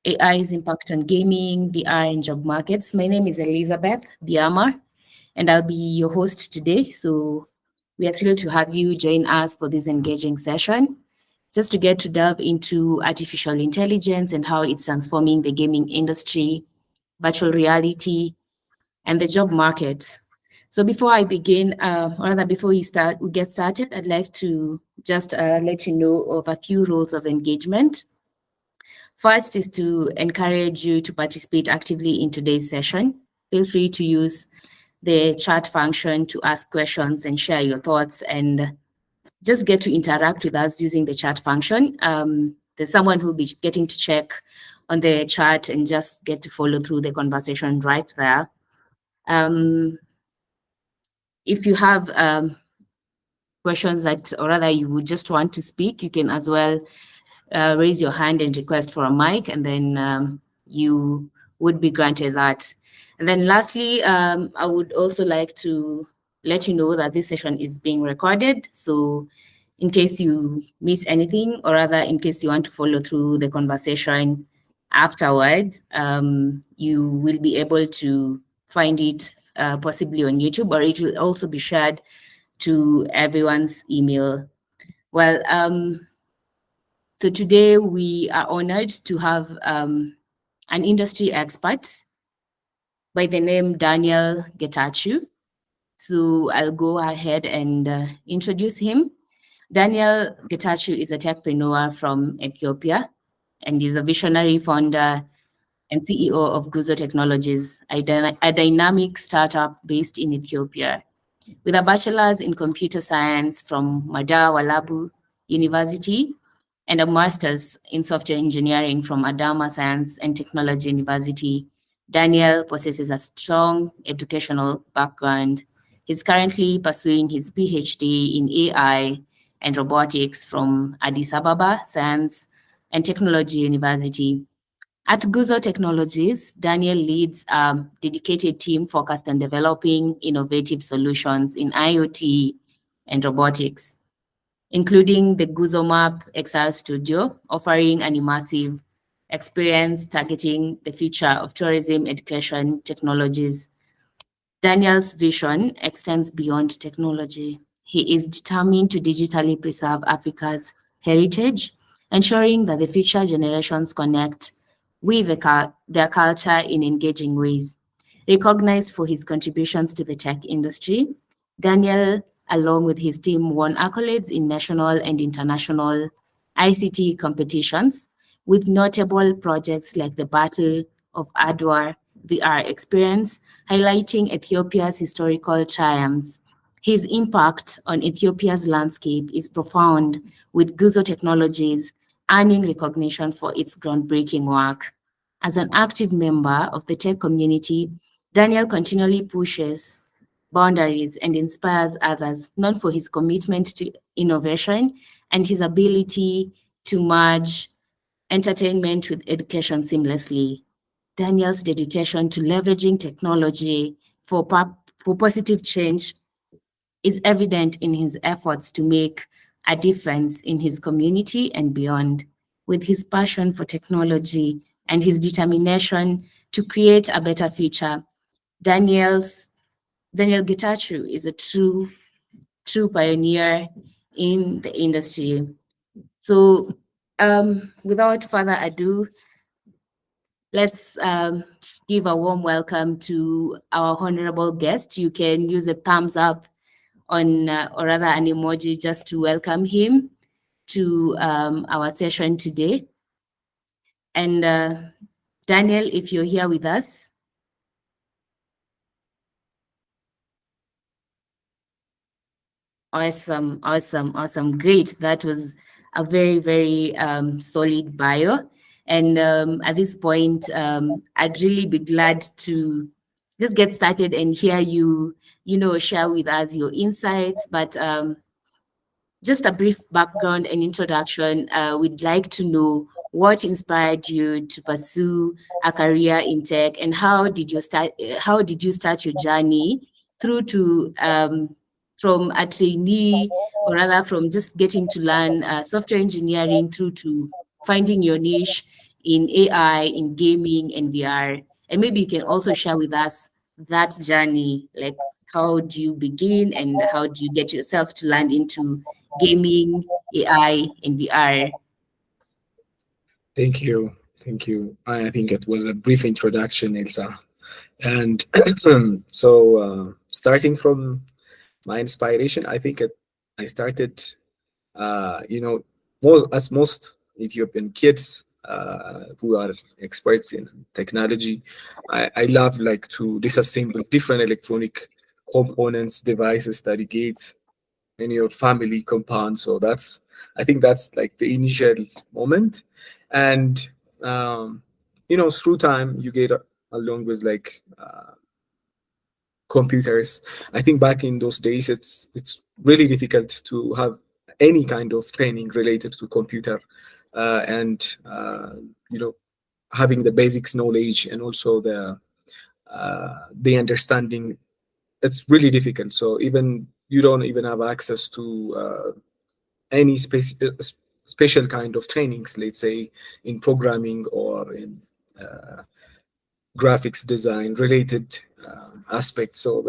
AI's impact on gaming, VR, and job markets. My name is Elizabeth Biama, and I'll be your host today. So we are thrilled to have you join us for this engaging session, just to get to delve into artificial intelligence and how it's transforming the gaming industry, virtual reality, and the job market. So before I begin, or rather before we get started, I'd like to just let you know of a few rules of engagement. First is to encourage you to participate actively in today's session. Feel free to use the chat function to ask questions and share your thoughts and just get to interact with us using the chat function. There's someone who'll be getting to check on the chat and just get to follow through the conversation right there. If you have questions that, or rather you would just want to speak, you can as well raise your hand and request for a mic, and then you would be granted that. And then lastly, I would also like to let you know that this session is being recorded. So in case you miss anything, or rather in case you want to follow through the conversation afterwards, you will be able to find it possibly on YouTube, or it will also be shared to everyone's email. Well, so today we are honored to have an industry expert by the name Daniel Getachew. So I'll go ahead and introduce him. Daniel Getachew is a techpreneur from Ethiopia and is a visionary founder and CEO of Guzo Technologies, a dynamic startup based in Ethiopia. With a bachelor's in computer science from Mada Walabu University and a master's in software engineering from Adama Science and Technology University, Daniel possesses a strong educational background. He's currently pursuing his PhD in AI and robotics from Addis Ababa Science and Technology University. At Guzo Technologies, Daniel leads a dedicated team focused on developing innovative solutions in IoT and robotics, including the Guzo Map XR Studio, offering an immersive experience targeting the future of tourism education technologies. Daniel's vision extends beyond technology. He is determined to digitally preserve Africa's heritage, ensuring that the future generations connect with their culture in engaging ways. Recognized for his contributions to the tech industry, Daniel, along with his team, won accolades in national and international ICT competitions, with notable projects like the Battle of Adwa VR experience, highlighting Ethiopia's historical triumphs. His impact on Ethiopia's landscape is profound, with Guzo Technologies earning recognition for its groundbreaking work. As an active member of the tech community, Daniel continually pushes boundaries and inspires others, known for his commitment to innovation and his ability to merge entertainment with education seamlessly. Daniel's dedication to leveraging technology for positive change is evident in his efforts to make a difference in his community and beyond. With his passion for technology and his determination to create a better future, Daniel Getachew is a true pioneer in the industry. So without further ado, let's give a warm welcome to our honorable guest. You can use a thumbs up on, or rather an emoji, just to welcome him to our session today. And Daniel, if you're here with us. Awesome. Great. That was a very solid bio. And at this point, I'd really be glad to just get started and hear you, share with us your insights. But just a brief background and introduction. We'd like to know what inspired you to pursue a career in tech, and how did you start? How did you start your journey through to from a trainee, or rather from just getting to learn software engineering through to finding your niche in AI, in gaming, and VR. And maybe you can also share with us that journey, like how do you begin and how do you get yourself to land into gaming, AI, and VR? Thank you. Thank you. I think it was a brief introduction, Elsa. And starting from my inspiration, I think I started, as most Ethiopian kids who are experts in technology, I love like to disassemble different electronic components, devices that you get in your family compound. So I think that's like the initial moment. And, um, through time, you get along with like computers. I think back in those days, it's really difficult to have any kind of training related to computer and, you know, having the basics knowledge and also the understanding. It's really difficult. So even you don't even have access to any special kind of trainings, let's say in programming or in graphics design related aspects. So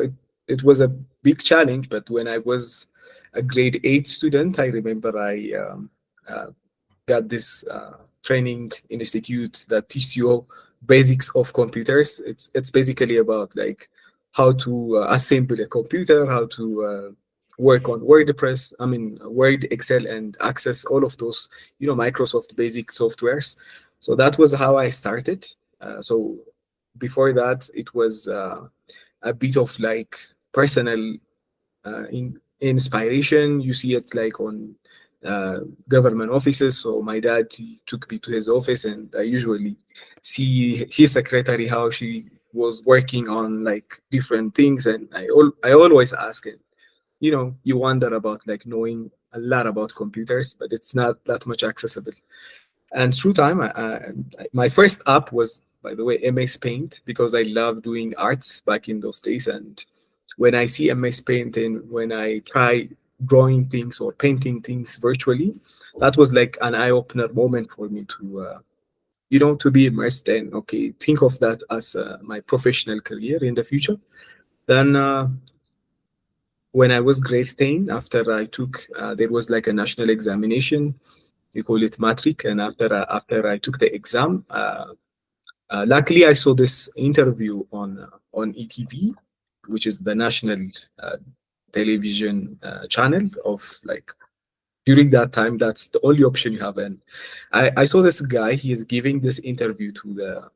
it was a big challenge. But when I was a grade 8 student, I remember I uh, got this training institute that teaches you basics of computers. It's basically about like how to assemble a computer, how to work on WordPress, I mean Word, Excel, and access all of those, Microsoft basic softwares. So that was how I started. So before that, it was a bit of like personal inspiration. You see it like on government offices. So my dad, he took me to his office, and I usually see his secretary how she was working on like different things, and I always ask it. You wonder about like knowing a lot about computers, but it's not that much accessible. And through time, my first app was, by the way, MS Paint, because I love doing arts back in those days. And when I see MS Paint and when I try drawing things or painting things virtually, that was like an eye opener moment for me to be immersed in. Okay, think of that as my professional career in the future. Then when I was grade 10, after I took, there was like a national examination. We call it matric. And after I took the exam, luckily I saw this interview on ETV, which is the national uh, television channel of like during that time. That's the only option you have. And I saw this guy. He is giving this interview to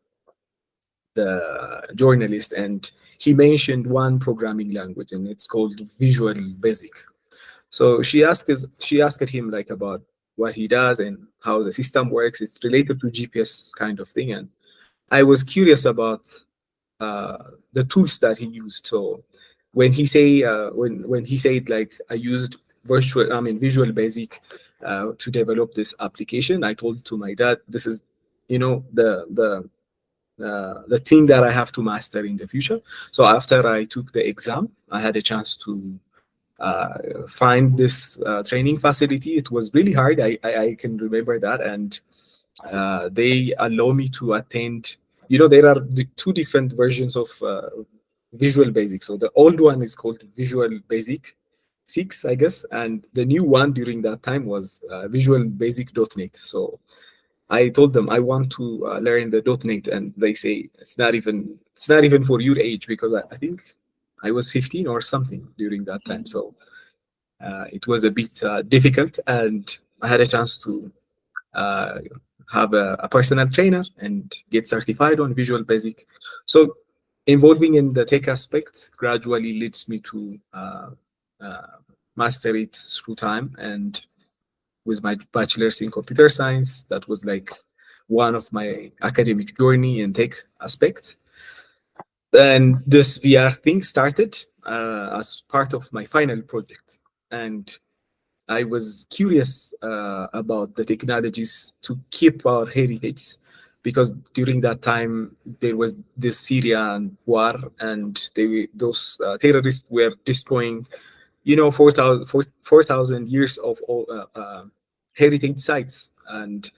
the journalist, and he mentioned one programming language, and it's called Visual Basic. So she asked him like about what he does and how the system works. It's related to GPS kind of thing, and I was curious about the tools that he used. So when he said like I used Visual Basic to develop this application, I told to my dad, this is the thing that I have to master in the future. So after I took the exam, I had a chance to find this training facility. It was really hard. I can remember that, and they allow me to attend. There are two different versions of Visual Basic. So the old one is called Visual Basic 6, I guess, and the new one during that time was Visual Basic.NET. So I told them I want to learn the .NET, and they say it's not even for your age, because I think I was 15 or something during that time. So it was a bit difficult, and I had a chance to uh, have a personal trainer and get certified on Visual Basic. So involving in the tech aspect gradually leads me to uh, master it through time. And with my bachelor's in computer science, that was like one of my academic journey and tech aspect. Then this VR thing started as part of my final project. And I was curious about the technologies to keep our heritage, because during that time there was this Syrian war, and those terrorists were destroying, 4,000 years of all heritage sites. And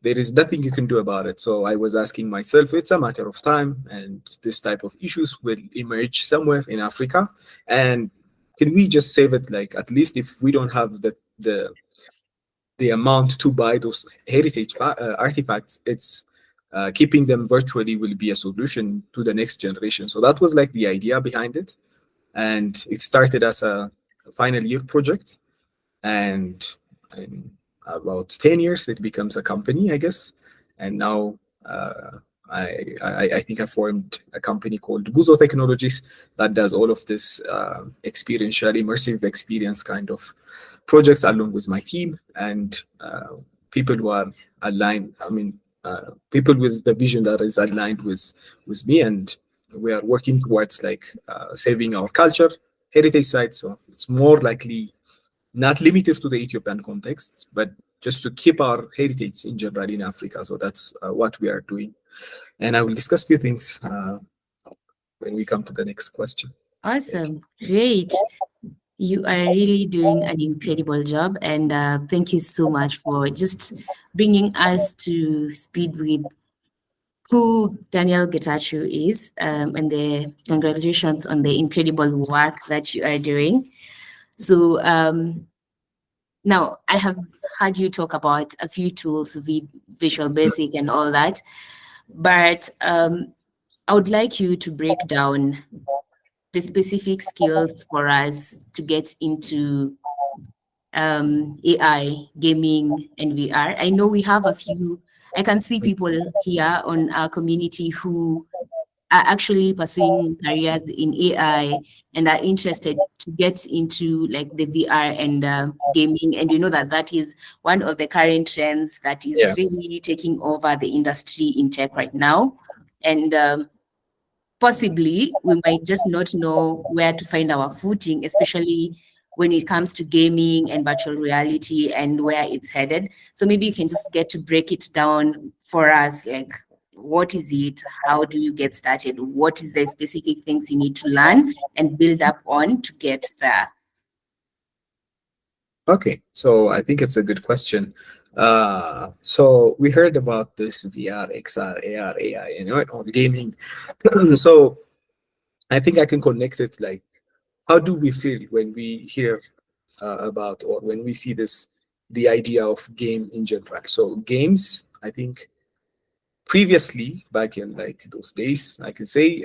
there is nothing you can do about it. So I was asking myself, it's a matter of time, and this type of issues will emerge somewhere in Africa. And can we just save it? Like, at least if we don't have the amount to buy those artifacts, it's keeping them virtually will be a solution to the next generation. So that was like the idea behind it, and it started as a final year project, and in about 10 years it becomes a company, I guess. And now I think I formed a company called Guzo Technologies that does all of this experiential immersive experience kind of projects along with my team, and people who are aligned, people with the vision that is aligned with me. And we are working towards like saving our culture heritage sites. So it's more likely not limited to the Ethiopian context, but just to keep our heritage in general in Africa. So that's what we are doing. And I will discuss a few things when we come to the next question. Thank Awesome. Great. You are really doing an incredible job. And thank you so much for just bringing us to speed with who Daniel Getachew is, and congratulations on the incredible work that you are doing. So now I have heard you talk about a few tools, Visual Basic and all that, but I would like you to break down the specific skills for us to get into AI, gaming, and VR. I know we have a few, I can see people here on our community who are actually pursuing careers in AI and are interested to get into like the VR and gaming. And you know that that is one of the current trends that is Yeah. really taking over the industry in tech right now. And possibly we might just not know where to find our footing, especially when it comes to gaming and virtual reality and where it's headed. So maybe you can just get to break it down for us, like what is it? How do you get started? What is the specific things you need to learn and build up on to get there? Okay, so I think it's a good question. So we heard about this VR, XR, AR, AI, on gaming. So I think I can connect it like, how do we feel when we hear about, or when we see this, the idea of game in general? So games, I think previously, back in like those days, I can say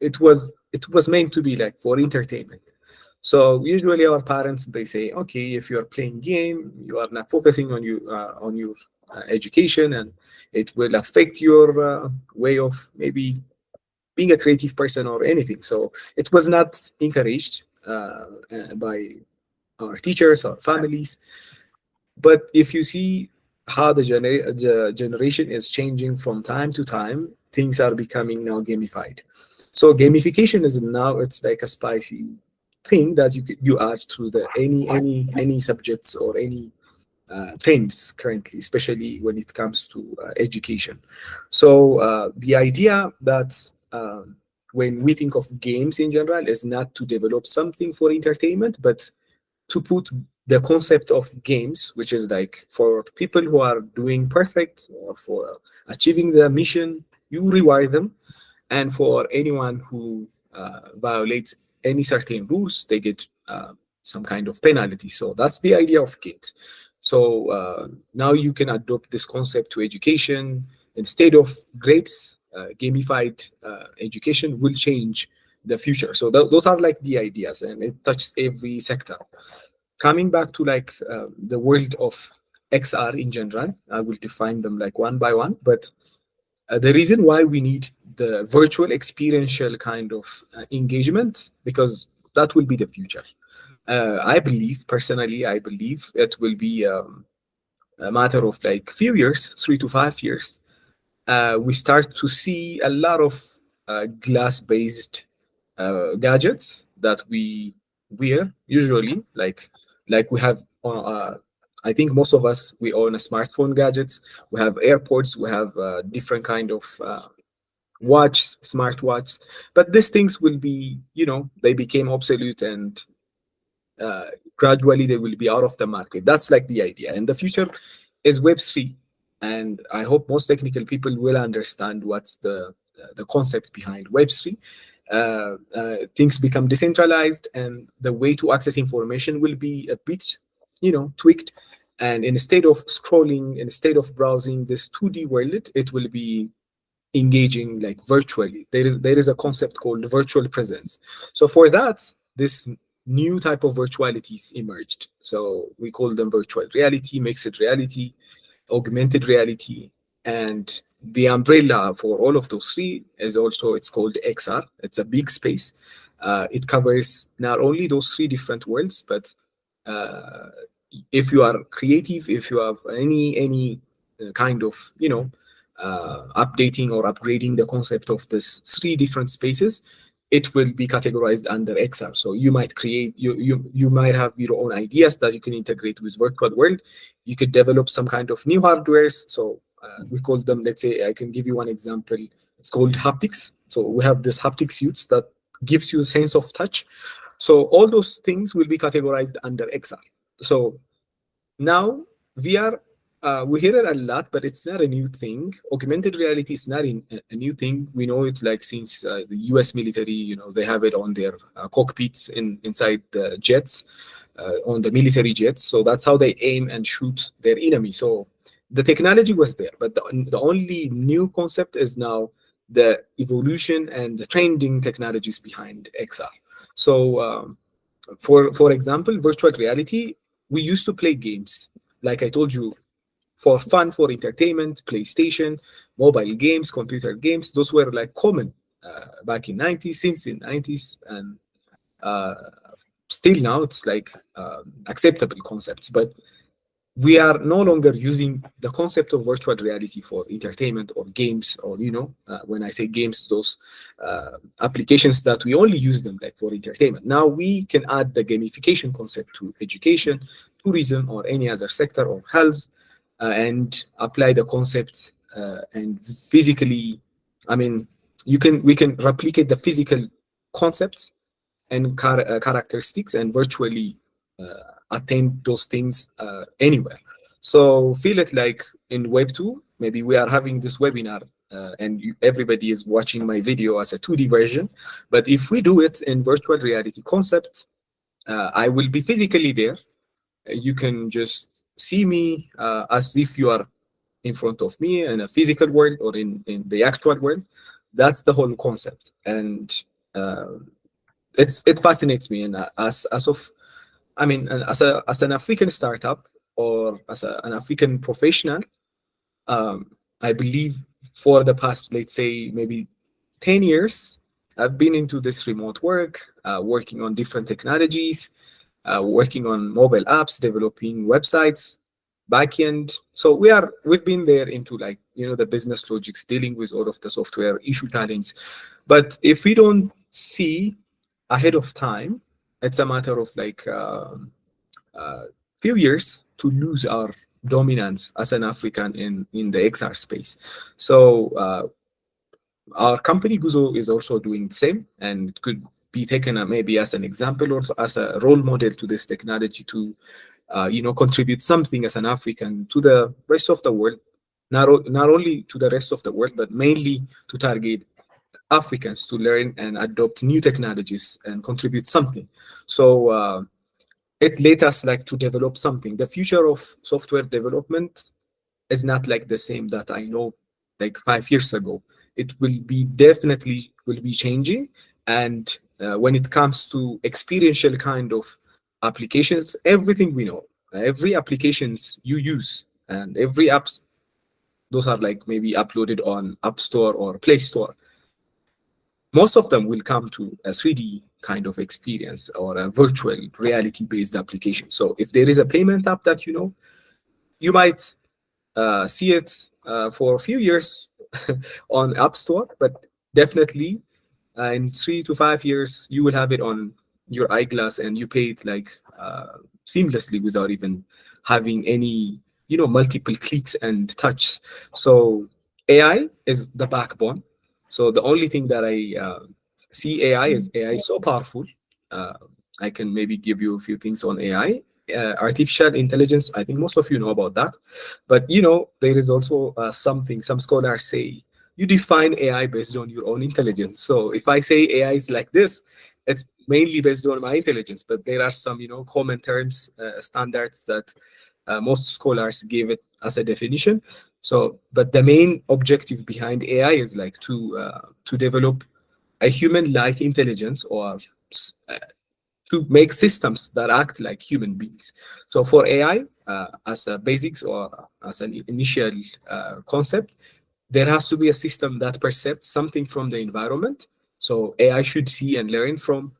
it was meant to be like for entertainment. So usually our parents, they say, okay, if you are playing game, you are not focusing on your education, and it will affect your way of maybe being a creative person or anything. So it was not encouraged by our teachers or families. But if you see how the generation is changing from time to time, things are becoming now gamified. So gamification is now, it's like a spicy thing that you add to the any subjects or any trends currently, especially when it comes to education. So the idea that when we think of games in general is not to develop something for entertainment, but to put the concept of games, which is like for people who are doing perfect or for achieving the mission, you reward them. And for anyone who violates any certain rules, they get some kind of penalty. So that's the idea of games. So now you can adopt this concept to education. Instead of grades, gamified education will change the future. So those are like the ideas, and it touches every sector. Coming back to like the world of XR in general, I will define them like one by one. But the reason why we need the virtual experiential kind of engagement, because that will be the future. I believe, personally, I believe it will be a matter of like few years, 3 to 5 years. We start to see a lot of glass-based gadgets that we wear usually, like we have I think most of us, we own a smartphone gadgets, we have airports, we have different kind of watch, smartwatch. But these things will be, they became obsolete, and uh, gradually they will be out of the market. That's like the idea, and the future is Web3. and I hope most technical people will understand what's the concept behind Web3. Things become decentralized, and the way to access information will be a bit, tweaked. And instead of scrolling, instead of browsing this 2D world, it will be engaging like virtually. There is a concept called virtual presence. So for that, this new type of virtualities emerged. So we call them virtual reality, mixed reality, augmented reality, and the umbrella for all of those three is also, it's called XR. It's a big space. It covers not only those three different worlds, but uh, if you are creative, if you have any kind of updating or upgrading the concept of this three different spaces, it will be categorized under XR. So you might create, you might have your own ideas that you can integrate with virtual world. You could develop some kind of new hardwares. So we call them, let's say, I can give you one example. It's called haptics. So we have this haptic suits that gives you a sense of touch. So all those things will be categorized under XR. So now, VR, we hear it a lot, but it's not a new thing. Augmented reality is not a new thing. We know it like since the U.S. military, they have it on their cockpits inside the jets, on the military jets. So that's how they aim and shoot their enemy. So the technology was there, but the only new concept is now the evolution and the trending technologies behind XR. So for example, virtual reality, we used to play games. Like I told you, for fun, for entertainment, PlayStation, mobile games, computer games, those were like common back in 90s, since in 90s, and uh, still now it's like acceptable concepts. But we are no longer using the concept of virtual reality for entertainment or games, or when I say games, those applications that we only use them like for entertainment. Now we can add the gamification concept to education, tourism, or any other sector, or health, and apply the concept and physically, I mean, we can replicate the physical concepts and characteristics and virtually attain those things anywhere. So feel it like in Web 2, maybe we are having this webinar and everybody is watching my video as a 2D version. But if we do it in virtual reality concept, I will be physically there. You can just see me as if you are in front of me in a physical world or in the actual world. That's the whole concept. And uh, it fascinates me. And as of I mean, as an African startup, or as an African professional, I believe for the past, let's say, maybe 10 years, I've been into this remote work, working on different technologies, working on mobile apps, developing websites, backend. So we've been there into like, the business logics, dealing with all of the software issue challenge. But if we don't see ahead of time, it's a matter of like few years to lose our dominance as an African in the XR space. So our company Guzo is also doing the same, and it could be taken maybe as an example or as a role model to this technology to contribute something as an African to the rest of the world, not only to the rest of the world, but mainly to target Africans to learn and adopt new technologies and contribute something. So it let us like to develop something. The future of software development is not like the same that I know like 5 years ago. It will be definitely will be changing. And when it comes to experiential kind of applications, everything we know, every applications you use and every apps, those are like maybe uploaded on App Store or Play Store. Most of them will come to a 3D kind of experience or a virtual reality based application. So if there is a payment app that you might see it for a few years on App Store, but definitely in 3 to 5 years, you will have it on your eyeglass and you pay it like seamlessly without even having any, multiple clicks and touches. So AI is the backbone. So the only thing that I see AI is so powerful. Uh, I can maybe give you a few things on AI. artificial intelligence. I think most of you know about that. But there is also something some scholars say you define AI based on your own intelligence. So if I say AI is like this, it's mainly based on my intelligence. But there are some common terms, standards that most scholars give it as a definition. So, but the main objective behind AI is like to develop a human-like intelligence, or to make systems that act like human beings. So for AI, as a basics or as an initial concept, there has to be a system that perceives something from the environment. So AI should see and learn from,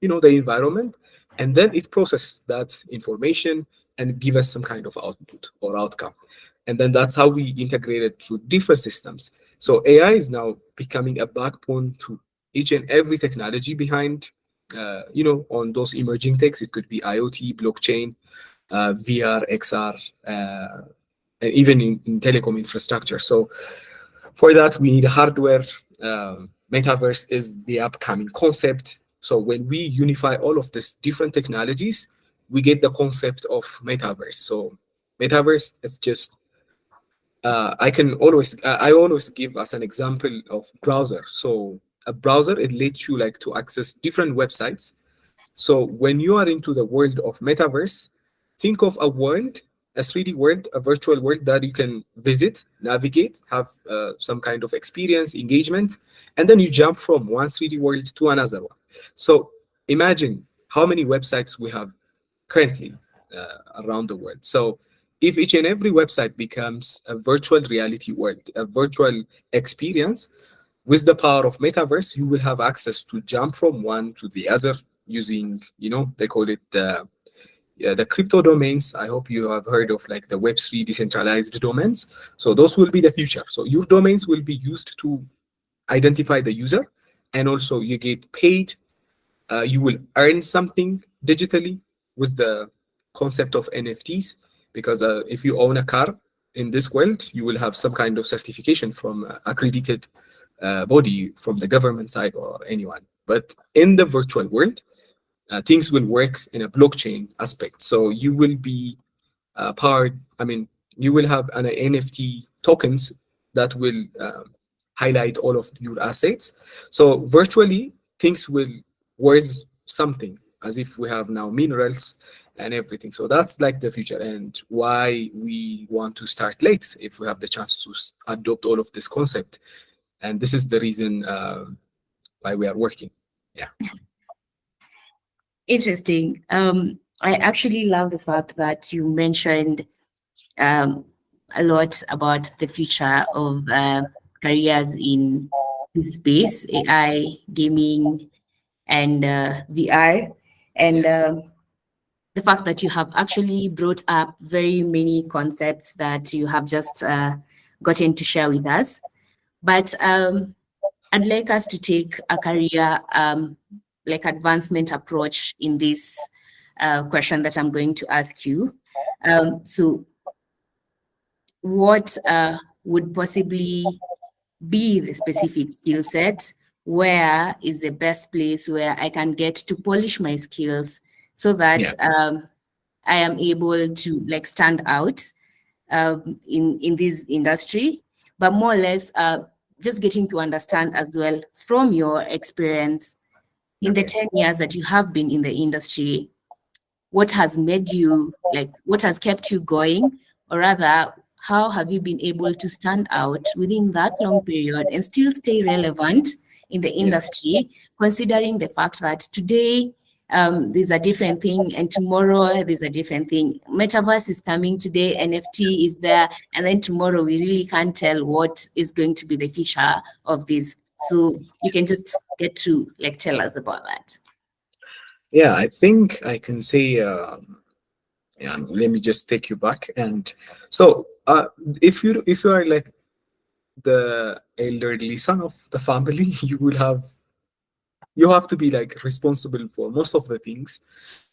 the environment, and then it process that information and give us some kind of output or outcome. And then that's how we integrate it to different systems. So AI is now becoming a backbone to each and every technology behind, on those emerging techs. It could be IoT, blockchain, VR, XR, and even in telecom infrastructure. So for that, we need hardware. Metaverse is the upcoming concept. So when we unify all of these different technologies, we get the concept of metaverse. So metaverse is just I always give as an example of browser. So a browser, it lets you like to access different websites. So when you are into the world of metaverse, think of a world, a 3D world, a virtual world that you can visit, navigate, have some kind of experience, engagement, and then you jump from one 3D world to another one. So imagine how many websites we have currently around the world. So if each and every website becomes a virtual reality world, a virtual experience, with the power of metaverse, you will have access to jump from one to the other using, they call it the crypto domains. I hope you have heard of like the Web3 decentralized domains. So those will be the future. So your domains will be used to identify the user, and also you get paid. You will earn something digitally with the concept of NFTs, because if you own a car in this world, you will have some kind of certification from accredited body from the government side or anyone. But in the virtual world, things will work in a blockchain aspect. So you will be powered. I mean, you will have an NFT tokens that will highlight all of your assets. So virtually, things will worth something, as if we have now minerals and everything. So that's like the future, and why we want to start late if we have the chance to adopt all of this concept. And this is the reason why we are working. Yeah. Interesting. I actually love the fact that you mentioned um, a lot about the future of careers in this space, AI, gaming, and VR. And Yeah. the fact that you have actually brought up very many concepts that you have just gotten to share with us. But I'd like us to take a career like advancement approach in this question that I'm going to ask you. So what would possibly be the specific skill set? Where is the best place where I can get to polish my skills so that Yeah. I am able to like stand out in this industry, but more or less just getting to understand as well from your experience in the Okay. 10 years that you have been in the industry, what has made you like what has kept you going, or rather how have you been able to stand out within that long period and still stay relevant in the Yeah. industry, considering the fact that today there's a different thing and tomorrow there's a different thing. Metaverse is coming today, NFT is there, and then tomorrow we really can't tell what is going to be the future of this. So you can just get to like tell us about that. Yeah. I think I can say. Yeah. Let me just take you back. And so, if you are like the elderly son of the family, you have to be like responsible for most of the things,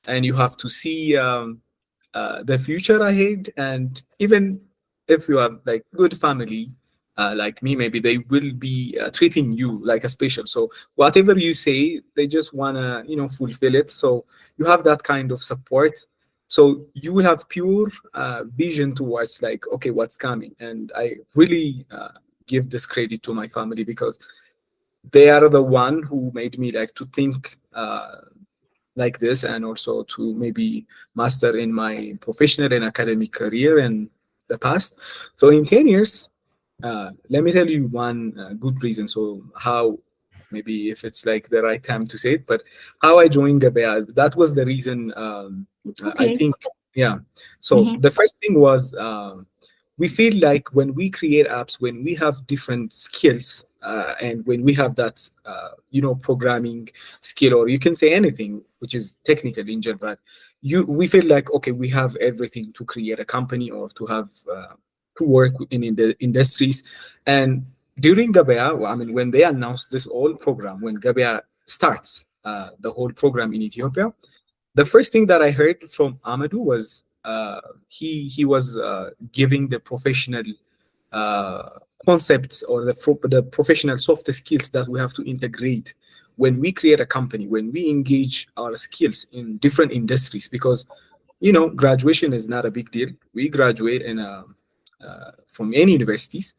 and you have to see the future ahead. And even if you have like good family, like me, maybe they will be treating you like a special. So whatever you say, they just wanna fulfill it. So you have that kind of support. So you will have pure vision towards like, okay, what's coming. And I really give this credit to my family because they are the one who made me like to think like this, and also to maybe master in my professional and academic career in the past. So in 10 years, let me tell you one good reason. So how, maybe if it's like the right time to say it, but how I joined Gabea, that was the reason. It's I okay. think, yeah. So Mm-hmm. the first thing was we feel like when we create apps, when we have different skills, and when we have that, programming skill, or you can say anything which is technical in general, we feel like, okay, we have everything to create a company or to have to work in the industries. And during Gabea, well, I mean, when they announced this whole program, when Gabea starts the whole program in Ethiopia, the first thing that I heard from Amadou was he was giving the professional uh, concepts, or the professional soft skills that we have to integrate when we create a company, when we engage our skills in different industries. Because graduation is not a big deal. We graduate from any universities.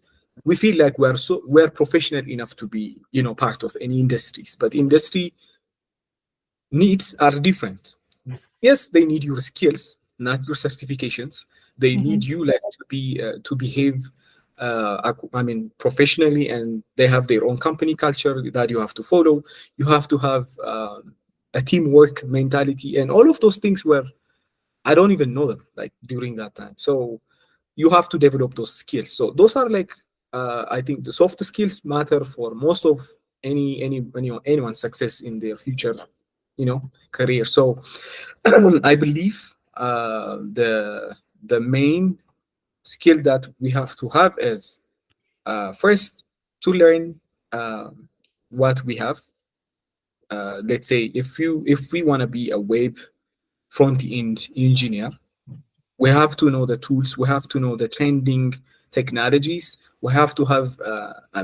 We feel like we're professional enough to be part of any industries, but industry needs are different. Yes, they need your skills, not your certifications. They need Mm-hmm. you like to behave I mean professionally, and they have their own company culture that you have to follow. You have to have a teamwork mentality, and all of those things were, I don't even know them like during that time. So you have to develop those skills. So those are like I think the soft skills matter for most of anyone's success in their future career. So I believe the main skill that we have to have is first to learn what we have. Let's say if we want to be a web front end engineer, we have to know the tools, we have to know the trending technologies, we have to have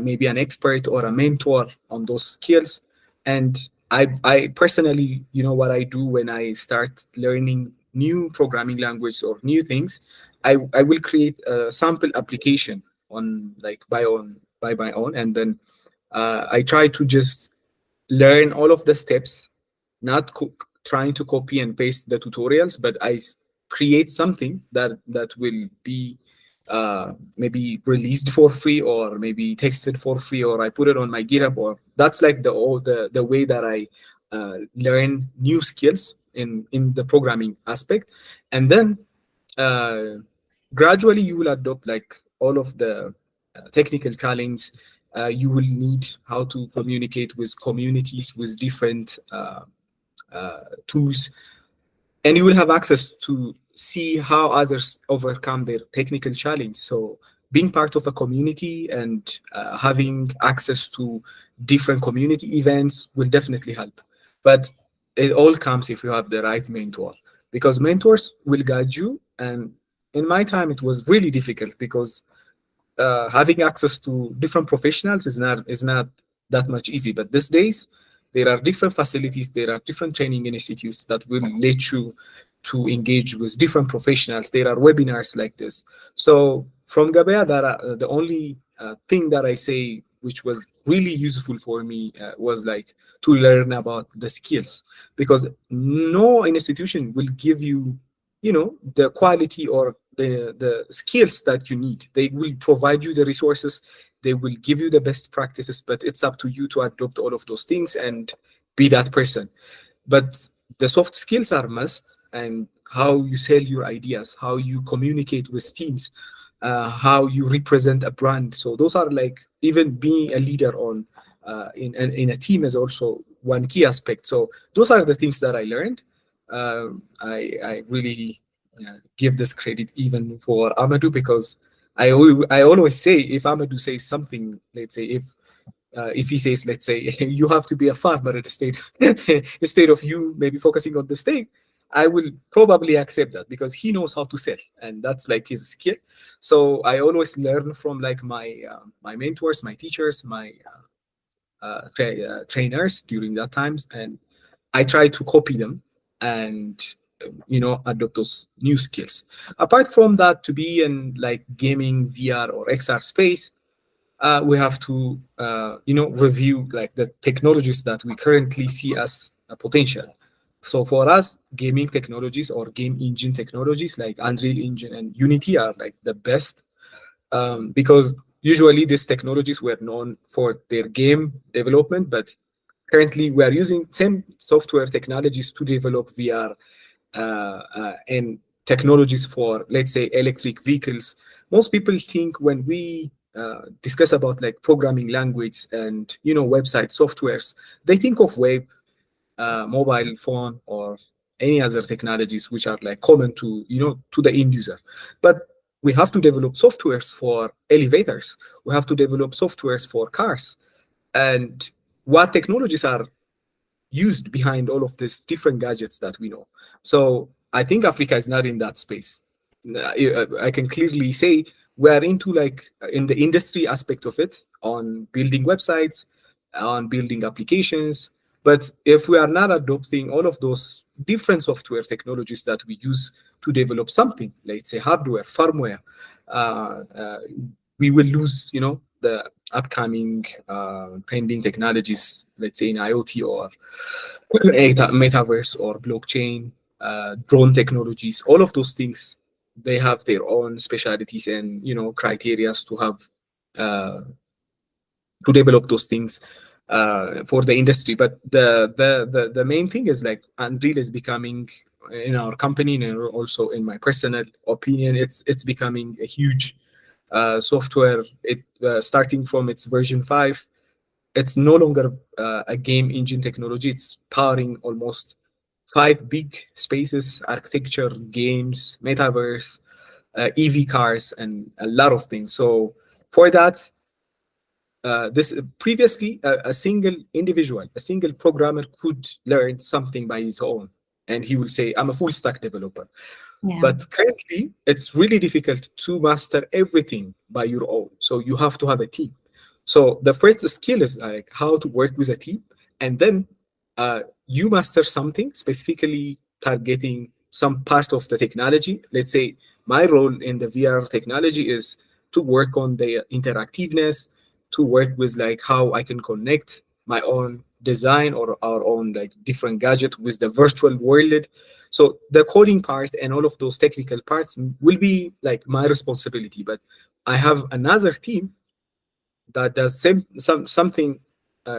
maybe an expert or a mentor on those skills. And I personally, what I do when I start learning new programming language or new things, I will create a sample application on like by my own, and then I try to just learn all of the steps, not trying to copy and paste the tutorials, but create something that will be maybe released for free, or maybe texted for free, or I put it on my GitHub. Or that's like the way that I learn new skills in the programming aspect. And then uh, gradually you will adopt like all of the technical challenge. You will need how to communicate with communities, with different tools, and you will have access to see how others overcome their technical challenge. So being part of a community and having access to different community events will definitely help. But it all comes if you have the right mentor, because mentors will guide you. And in my time it was really difficult because having access to different professionals is not that much easy. But these days, there are different facilities, there are different training institutes that will let you to engage with different professionals. There are webinars like this. So from Gabea, the only thing that I say which was really useful for me was like to learn about the skills, because no institution will give you the quality or the skills that you need. They will provide you the resources, they will give you the best practices, but it's up to you to adopt all of those things and be that person. But the soft skills are must, and how you sell your ideas, how you communicate with teams, how you represent a brand. So those are like, even being a leader on in a team is also one key aspect. So those are the things that I learned. I really give this credit even for Amadou, because I always say, if Amadou says something, let's say if he says, let's say, you have to be a farmer in the state, instead of you maybe focusing on the state, I will probably accept that because he knows how to sell, and that's like his skill. So I always learn from like my mentors, my teachers, my trainers during that times, and I try to copy them. And adopt those new skills. Apart from that, to be in like gaming, VR, or XR space, we have to review like the technologies that we currently see as a potential. So for us, gaming technologies or game engine technologies like Unreal Engine and Unity are like the best, because usually these technologies were known for their game development, but currently we are using same software technologies to develop VR and technologies for, let's say, electric vehicles. Most people think when we discuss about like programming language and website softwares, they think of web, mobile phone, or any other technologies which are like common to to the end user. But we have to develop softwares for elevators. We have to develop softwares for cars. And what technologies are used behind all of these different gadgets that we know? So I think Africa is not in that space. I can clearly say we are into like in the industry aspect of it, on building websites, on building applications. But if we are not adopting all of those different software technologies that we use to develop something, let's say hardware, firmware, we will lose, the upcoming pending technologies, let's say in IoT or metaverse or blockchain, drone technologies. All of those things, they have their own specialities and criteria to have to develop those things for the industry. But the main thing is like Unreal is becoming, in our company and also in my personal opinion, it's becoming a huge software. It starting from its version 5, it's no longer a game engine technology. It's powering almost 5 big spaces: architecture, games, metaverse, EV cars, and a lot of things. So for that, this previously a single individual, a single programmer could learn something by his own, and he will say, "I'm a full stack developer." Yeah. But currently, it's really difficult to master everything by your own. So you have to have a team. So the first skill is like how to work with a team, and then you master something specifically targeting some part of the technology. Let's say my role in the VR technology is to work on the interactiveness, to work with like how I can connect my own design or our own like different gadget with the virtual world. So the coding part and all of those technical parts will be like my responsibility. But I have another team that does something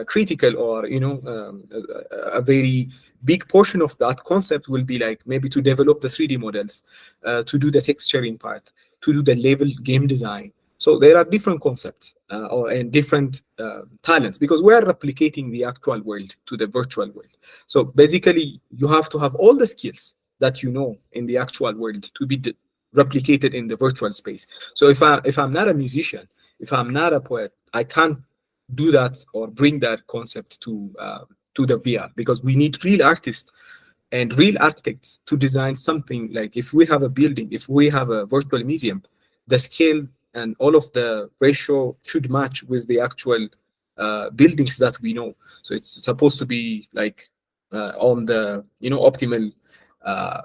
critical, or a very big portion of that concept will be like maybe to develop the 3D models, to do the texturing part, to do the level game design. So there are different concepts and different talents, because we are replicating the actual world to the virtual world. So basically you have to have all the skills that you know in the actual world to be replicated in the virtual space. So if I'm not a musician, if I'm not a poet, I can't do that or bring that concept to the VR, because we need real artists and real architects to design something. Like if we have a building, if we have a virtual museum, the scale and all of the ratio should match with the actual buildings that we know. So it's supposed to be like on the optimal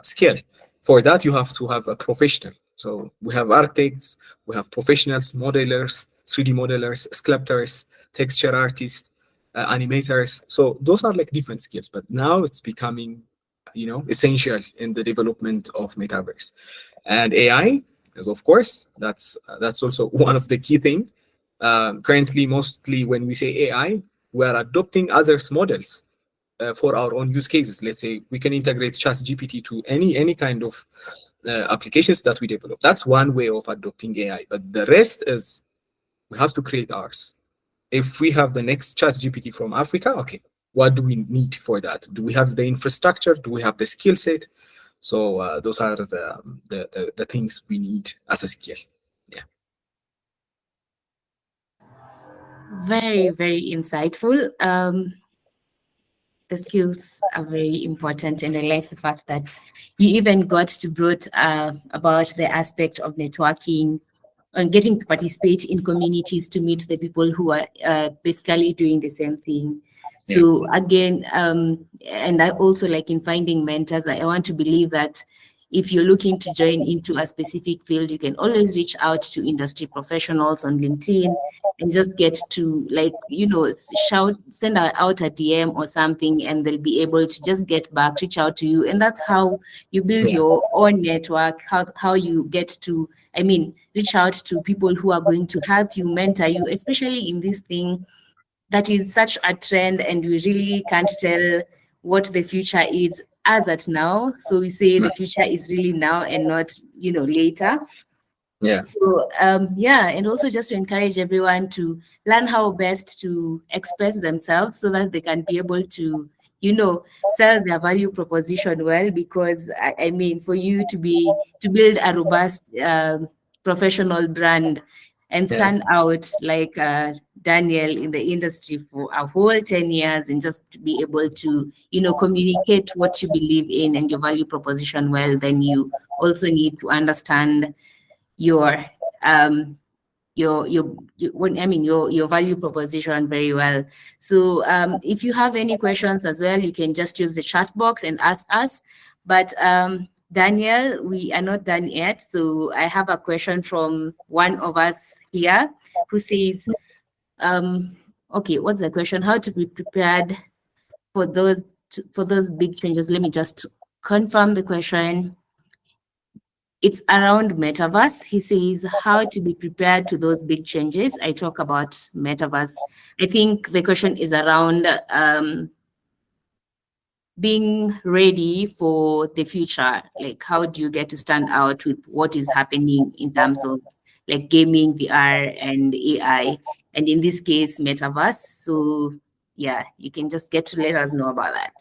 scale. For that, you have to have a professional. So we have architects, we have professionals, modelers, 3D modelers, sculptors, texture artists, animators. So those are like different skills, but now it's becoming, essential in the development of metaverse. And AI is, of course, that's also one of the key thing. Currently, mostly when we say AI, we are adopting others models for our own use cases. Let's say we can integrate ChatGPT to any kind of applications that we develop. That's one way of adopting AI. But the rest is we have to create ours. If we have the next ChatGPT from Africa, okay, what do we need for that? Do we have the infrastructure? Do we have the skill set? So those are the things we need as a skill. Yeah. Very, very insightful. The skills are very important, and I like the fact that you even got to brought about the aspect of networking and getting to participate in communities to meet the people who are basically doing the same thing. Yeah. So again, and I also like in finding mentors, I want to believe that if you're looking to join into a specific field, you can always reach out to industry professionals on LinkedIn and just get to, like, shout, send out a DM or something, and they'll be able to just get back, reach out to you. And that's how you build Yeah. your own network, how you get to, I mean, reach out to people who are going to help you, mentor you, especially in this thing that is such a trend, and we really can't tell what the future is as at now. So we say the future is really now and not, later. Yeah. So yeah, and also just to encourage everyone to learn how best to express themselves so that they can be able to, sell their value proposition well. Because I mean, for you to build a robust professional brand and Yeah. stand out like Daniel in the industry for a whole 10 years, and just to be able to, communicate what you believe in and your value proposition well, then you also need to understand your um when I mean your value proposition very well. So if you have any questions as well, you can just use the chat box and ask us. But Daniel, we are not done yet. So I have a question from one of us here who says, um, okay, what's the question? How to be prepared for those big changes? Let me just confirm the question. It's around metaverse. He says how to be prepared to those big changes. I talk about metaverse. I think the question is around being ready for the future. Like, how do you get to stand out with what is happening in terms of like gaming, VR, and AI, and in this case, metaverse. So yeah, you can just get to let us know about that.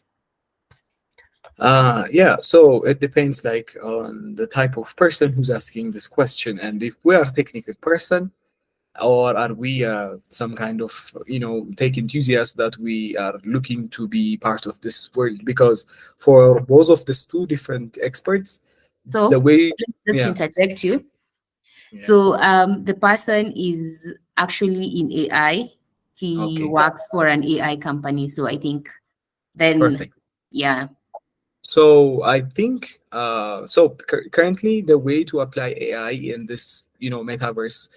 Yeah, so it depends like on the type of person who's asking this question, and if we are a technical person, or are we some kind of tech enthusiasts that we are looking to be part of this world? Because for both of these two different experts, the So way, just yeah, interject you. yeah, So the person is actually in AI. He okay, works for an AI company. So I think then, perfect. yeah. So I think currently the way to apply AI in this metaverse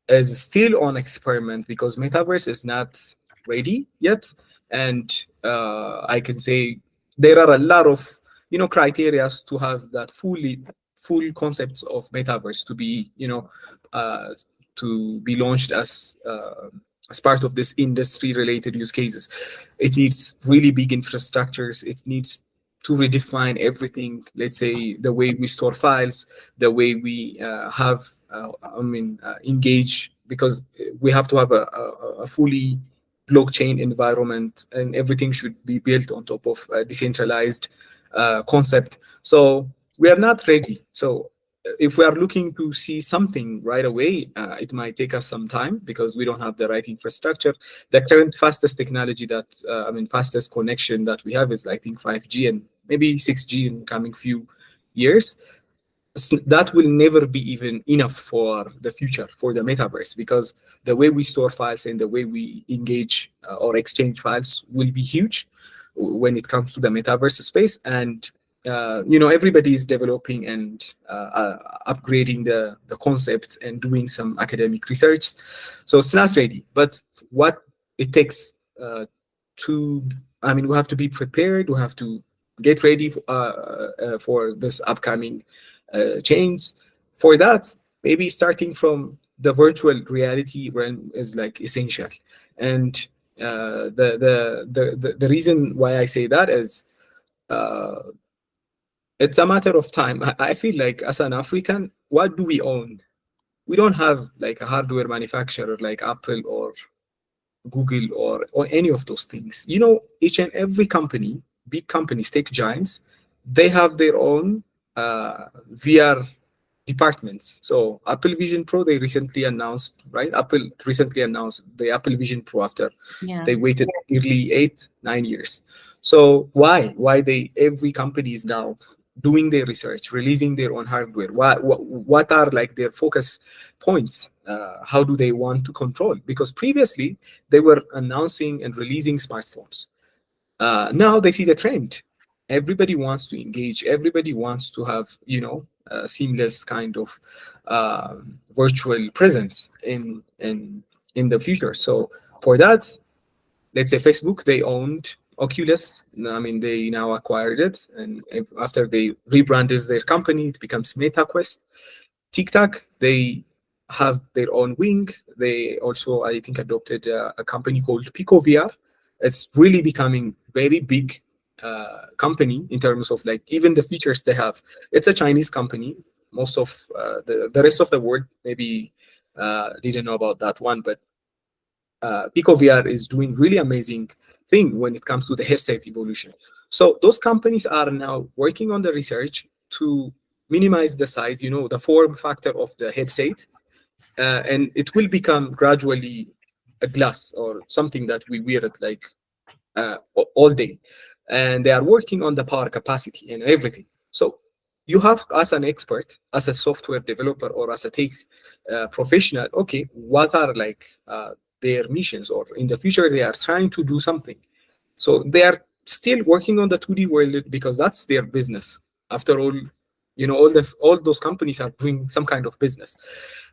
is still on experiment because metaverse is not ready yet, and I can say there are a lot of criteria to have that full concepts of metaverse to be uh, to be launched as part of this industry related use cases. It needs really big infrastructures. It needs to redefine everything. Let's say the way we store files, the way we have engage, because we have to have a fully blockchain environment, and everything should be built on top of a decentralized concept. So we are not ready. So if we are looking to see something right away, it might take us some time because we don't have the right infrastructure. The current fastest technology that fastest connection that we have is I think 5G and maybe 6G in coming few years. That will never be even enough for the future, for the metaverse, because the way we store files and the way we engage or exchange files will be huge when it comes to the metaverse space. And everybody is developing and upgrading the concept and doing some academic research, so it's not ready. But what it takes to we have to be prepared. We have to get ready for this upcoming change. For that, maybe starting from the virtual reality realm is like essential. And the reason why I say that is uh, it's a matter of time. I feel like as an African, what do we own? We don't have like a hardware manufacturer like Apple or Google or any of those things. Each and every company, big companies, tech giants, they have their own VR departments. So Apple Vision Pro, they recently announced, right? Apple recently announced the Apple Vision Pro after Yeah. they waited nearly 8, 9 years. So why they every company is now doing their research, releasing their own hardware? What are like their focus points? how do they want to control? Because previously they were announcing and releasing smartphones. Now they see the trend. Everybody wants to engage. Everybody wants to have, a seamless kind of virtual presence in the future. So for that, let's say Facebook, they owned Oculus. I mean, they now acquired it, and after they rebranded their company, it becomes MetaQuest. TikTok, they have their own wing. They also, I think, adopted a company called Pico VR. It's really becoming very big company in terms of like even the features they have. It's a Chinese company. Most of the rest of the world maybe didn't know about that one, but Pico VR is doing really amazing thing when it comes to the headset evolution. So those companies are now working on the research to minimize the size, the form factor of the headset, and it will become gradually a glass or something that we wear it like all day. And they are working on the power capacity and everything. So you have, as an expert, as a software developer or as a tech professional, okay, what are like their missions, or in the future they are trying to do something. So they are still working on the 2D world because that's their business. After all, all those companies are doing some kind of business.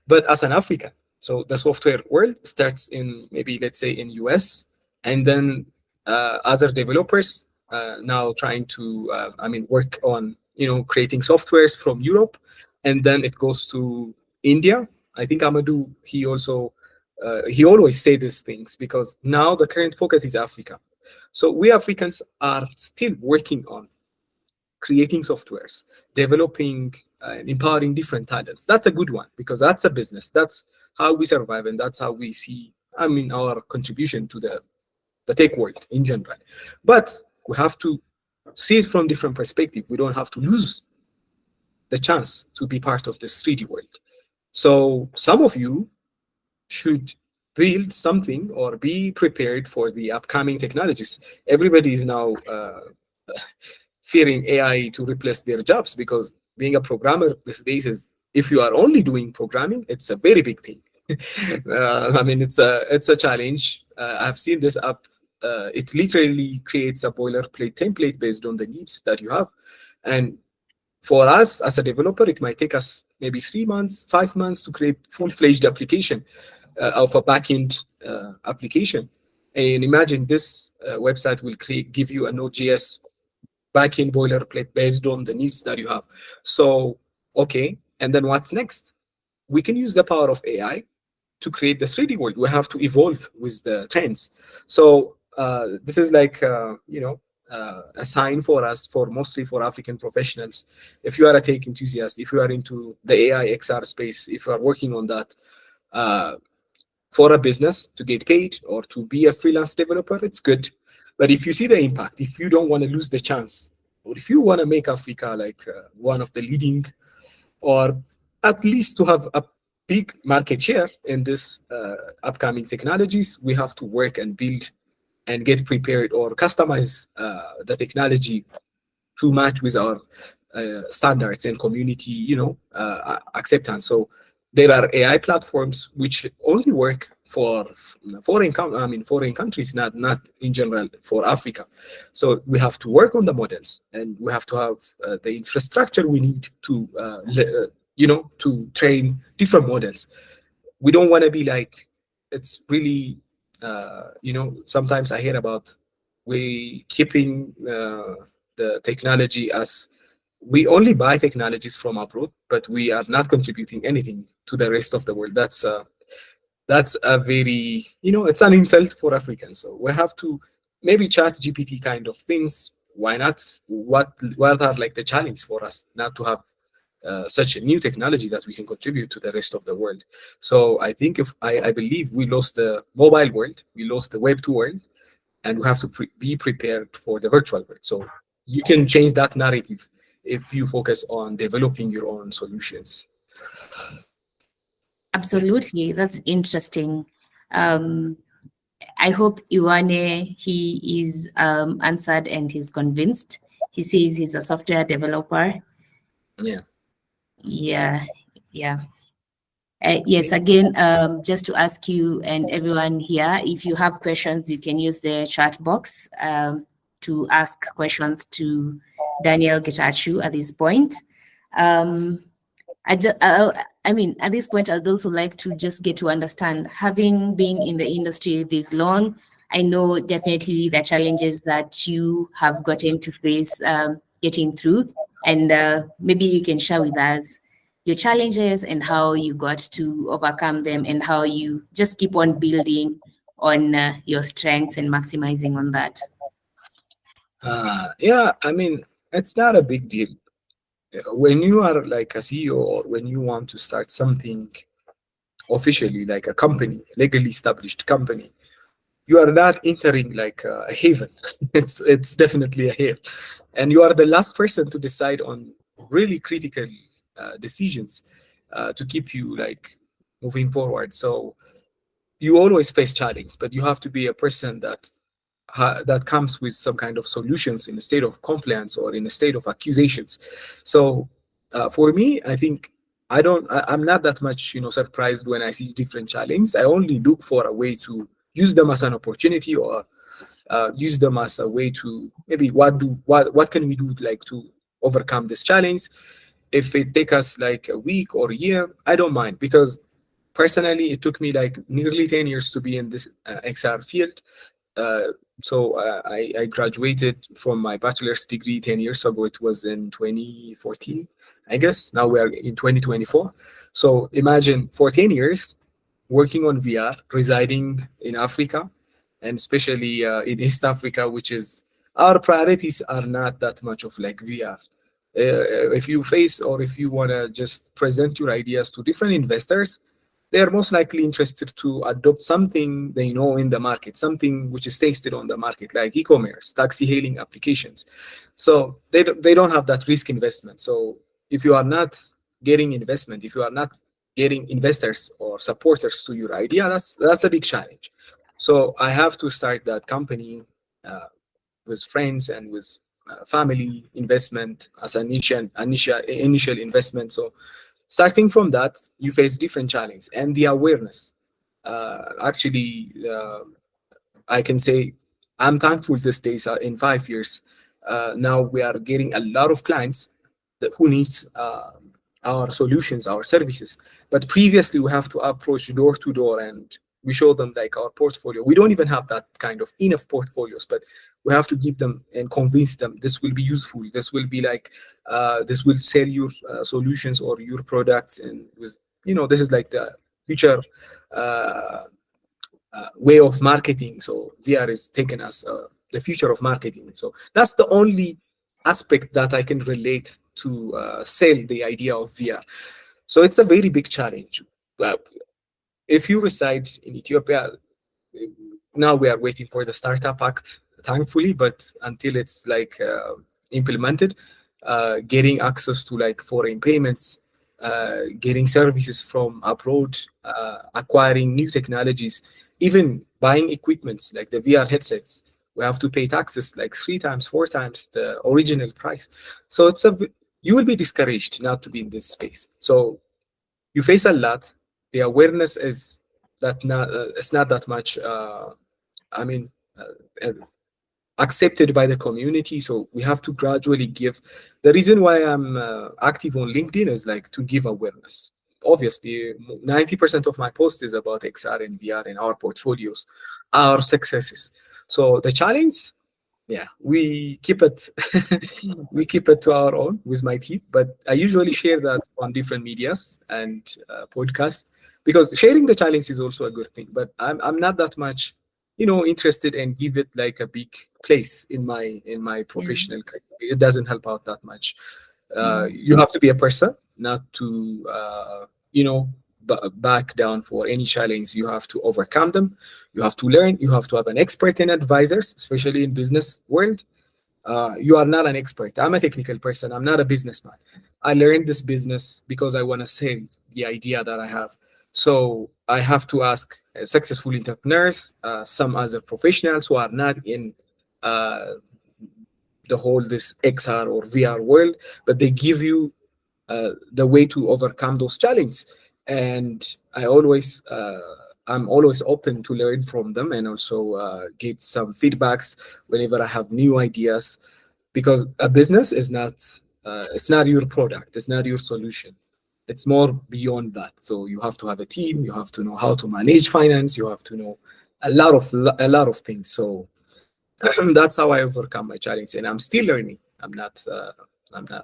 But as an African, so the software world starts in maybe let's say in US, and then other developers now trying to work on creating softwares from Europe, and then it goes to India. I think Amadou, he always say these things because now the current focus is Africa. So we Africans are still working on creating softwares, developing and empowering different talents. That's a good one because that's a business. That's how we survive, and that's how we see, our contribution to the tech world in general. But we have to see it from different perspective. We don't have to lose the chance to be part of this 3D world. So some of you should build something or be prepared for the upcoming technologies. Everybody is now fearing AI to replace their jobs because being a programmer these days is, if you are only doing programming, it's a very big thing. It's a challenge. I've seen this app. It literally creates a boilerplate template based on the needs that you have, and for us as a developer, it might take us maybe 3 months, 5 months to create full-fledged application of a backend application. And imagine this website will give you a Node.js backend boilerplate based on the needs that you have. So, okay, and then what's next? We can use the power of AI to create the 3D world. We have to evolve with the trends. So this is like, a sign for us, for mostly for African professionals. If you are a tech enthusiast, if you are into the AI XR space, if you are working on that, for a business to get paid or to be a freelance developer, it's good. But if you see the impact, if you don't want to lose the chance, or if you want to make Africa like one of the leading, or at least to have a big market share in this upcoming technologies, we have to work and build and get prepared or customize the technology to match with our standards and community, acceptance. So there are AI platforms which only work for foreign countries, not in general for Africa. So we have to work on the models, and we have to have the infrastructure we need to to train different models. We don't want to be like, it's really sometimes I hear about we keeping the technology as we only buy technologies from abroad, but we are not contributing anything to the rest of the world. That's a very, it's an insult for Africans. So we have to maybe chat GPT kind of things. Why not? What are like the challenge for us not to have such a new technology that we can contribute to the rest of the world? So I think if I believe we lost the mobile world, we lost the Web 2 world, and we have to be prepared for the virtual world. So you can change that narrative if you focus on developing your own solutions. Absolutely, that's interesting. I hope Iwane, he is answered and he's convinced. He says he's a software developer. Yeah. Yeah, yeah. Yes, again, just to ask you and everyone here, if you have questions, you can use the chat box to ask questions to Daniel Getachew at this point. Um, I mean, at this point, I'd also like to just get to understand, having been in the industry this long, I know definitely the challenges that you have gotten to face getting through. And maybe you can share with us your challenges and how you got to overcome them and how you just keep on building on your strengths and maximizing on that. Yeah, I mean, it's not a big deal. When you are like a CEO or when you want to start something officially, like a company, legally established company, you are not entering like a haven. It's definitely a hell, and you are the last person to decide on really critical decisions to keep you like moving forward. So you always face challenge, but you have to be a person that comes with some kind of solutions in a state of compliance or in a state of accusations. So for me, I think I'm not that much surprised when I see different challenges. I only look for a way to use them as an opportunity or use them as a way to maybe what can we do like to overcome this challenge. If it take us like a week or a year, I don't mind, because personally it took me like nearly 10 years to be in this XR field. uh, I graduated from my bachelor's degree 10 years ago. It was in 2014, I guess. Now we are in 2024. So imagine 14 years working on VR, residing in Africa, and especially in East Africa, which is our priorities are not that much of like VR. If you face or if you want to just present your ideas to different investors, they are most likely interested to adopt something they know in the market, something which is tasted on the market, like e-commerce, taxi hailing applications. So they don't have that risk investment. So if you are not getting investment, if you are not getting investors or supporters to your idea, that's a big challenge. So I have to start that company uh, with friends and with family investment as an initial investment. So starting from that, you face different challenges and the awareness. Actually, I can say I'm thankful these days. In 5 years, now we are getting a lot of clients who needs our solutions, our services. But previously, we have to approach door to door and we show them like our portfolio. We don't even have that kind of enough portfolios, but we have to give them and convince them this will be useful. This will be like this will sell your solutions or your products, and with this is like the future. Uh, Way of marketing. So VR is taken as the future of marketing. So that's the only aspect that I can relate to sell the idea of VR. So it's a very big challenge. Uh, if you reside in Ethiopia, now we are waiting for the Startup Act, thankfully, but until it's like implemented, getting access to like foreign payments, getting services from abroad, acquiring new technologies, even buying equipments like the VR headsets, we have to pay taxes like 3 times, 4 times the original price. So you will be discouraged not to be in this space. So you face a lot. The awareness is that not it's not that much. I mean, uh, accepted by the community. So we have to gradually give. The reason why I'm active on LinkedIn is like to give awareness. Obviously, 90% of my post is about XR and VR and our portfolios, our successes. So the challenge, yeah, we keep it we keep it to our own with my team, but I usually share that on different medias and podcasts, because sharing the challenge is also a good thing, but I'm not that much interested and give it like a big place in my Yeah. professional career. It doesn't help out that much. Mm. You have to be a person, not to you know back down for any challenge. You have to overcome them. You have to learn. You have to have an expert in advisors, especially in business world. You are not an expert. I'm a technical person. I'm not a businessman. I learned this business because I want to sell the idea that I have. So I have to ask successful entrepreneurs, some other professionals who are not in uh, the whole this XR or VR world, but they give you the way to overcome those challenges. and I'm always open to learn from them, and also get some feedbacks whenever I have new ideas, because a business is not it's not your product, it's not your solution, it's more beyond that. So you have to have a team, you have to know how to manage finance, you have to know a lot of things. So that's how I overcome my challenge, and I'm still learning.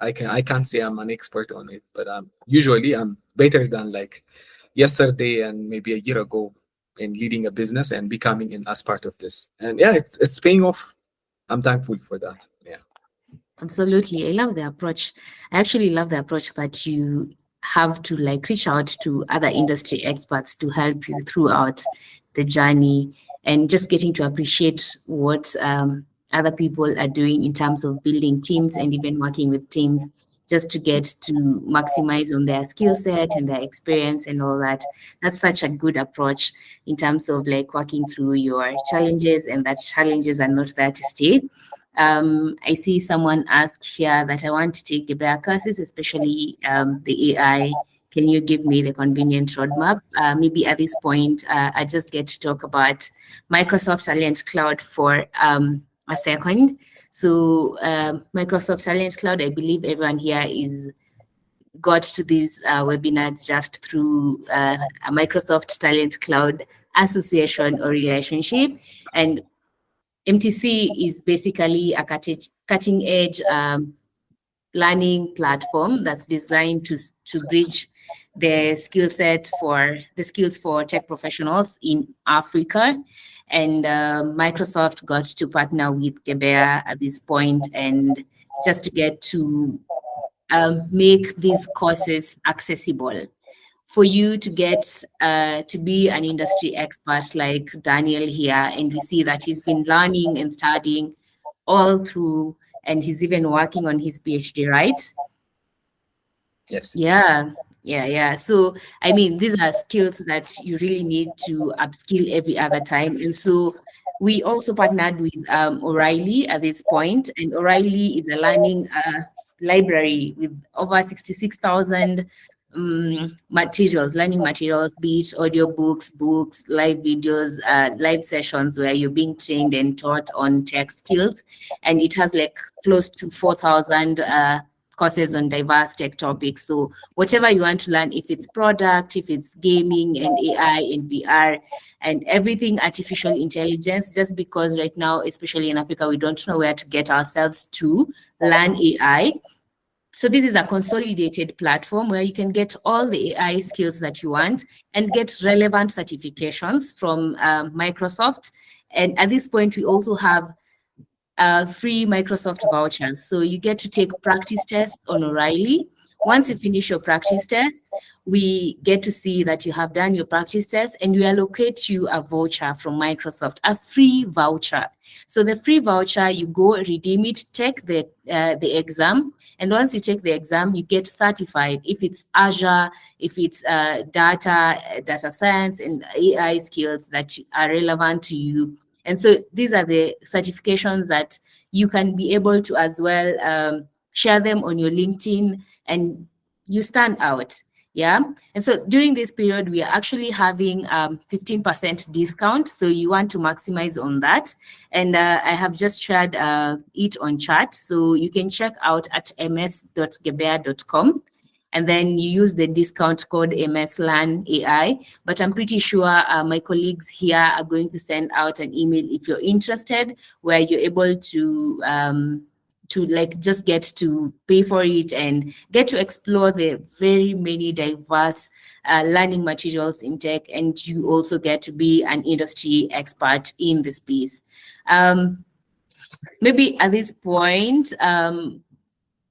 I can't say I'm an expert on it, but I'm better than like yesterday and maybe a year ago in leading a business and becoming in as part of this. And yeah, it's paying off. I'm thankful for that. Yeah. Absolutely. I love the approach. I actually love the approach that you have to like reach out to other industry experts to help you throughout the journey and just getting to appreciate what other people are doing in terms of building teams and even working with teams just to get to maximize on their skill set and their experience and all that. That's such a good approach in terms of like working through your challenges and that challenges are not there to stay. I see someone ask here that I want to take Gebra courses, especially the AI. Can you give me the convenient roadmap? Maybe at this point, I just get to talk about Microsoft Talent Cloud for a second. So Microsoft Talent Cloud, I believe everyone here is got to this webinar just through a Microsoft Talent Cloud association or relationship. And MTC is basically a cutting edge learning platform that's designed to bridge the skills for tech professionals in Africa. And Microsoft got to partner with Gebea at this point and just to get to make these courses accessible for you to get to be an industry expert like Daniel here. And we see that he's been learning and studying all through, and he's even working on his PhD, right? Yes. Yeah, yeah. So, I mean, these are skills that you really need to upskill every other time. And so, we also partnered with O'Reilly at this point, and O'Reilly is a learning library with over 66,000 learning materials, be it audiobooks, books, live videos, live sessions where you're being trained and taught on tech skills. And it has like close to 4,000 courses on diverse tech topics. So whatever you want to learn, if it's product, if it's gaming and AI and VR and everything artificial intelligence, just because right now, especially in Africa, we don't know where to get ourselves to learn AI. So this is a consolidated platform where you can get all the AI skills that you want and get relevant certifications from Microsoft. And at this point, we also have free Microsoft vouchers. So you get to take practice tests on O'Reilly. Once you finish your practice test, we get to see that you have done your practice test and we allocate you a voucher from Microsoft, a free voucher. So the free voucher, you go redeem it, take the exam, and once you take the exam, you get certified. If it's Azure, if it's data science, and AI skills that are relevant to you. And so these are the certifications that you can be able to as well share them on your LinkedIn and you stand out. Yeah. And so during this period, we are actually having 15% discount. So you want to maximize on that. And I have just shared it on chat. So you can check out at ms.gebea.com. And then you use the discount code MSLANAI. But I'm pretty sure my colleagues here are going to send out an email if you're interested, where you're able to like just get to pay for it and get to explore the very many diverse learning materials in tech, and you also get to be an industry expert in the space. Maybe at this point,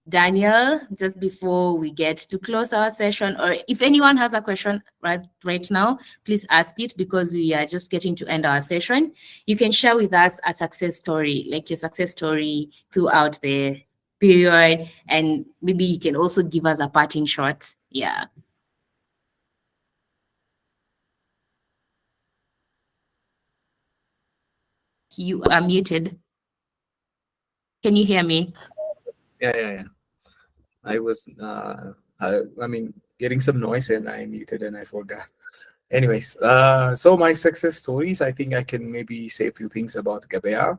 Daniel, just before we get to close our session, or if anyone has a question right now, please ask it because we are just getting to end our session. You can share with us a success story, like your success story throughout the period, and maybe you can also give us a parting shot. Yeah. You are muted. Can you hear me? Yeah. I was. I mean, getting some noise and I muted and I forgot. Anyways, so my success stories, I think I can maybe say a few things about Gabea.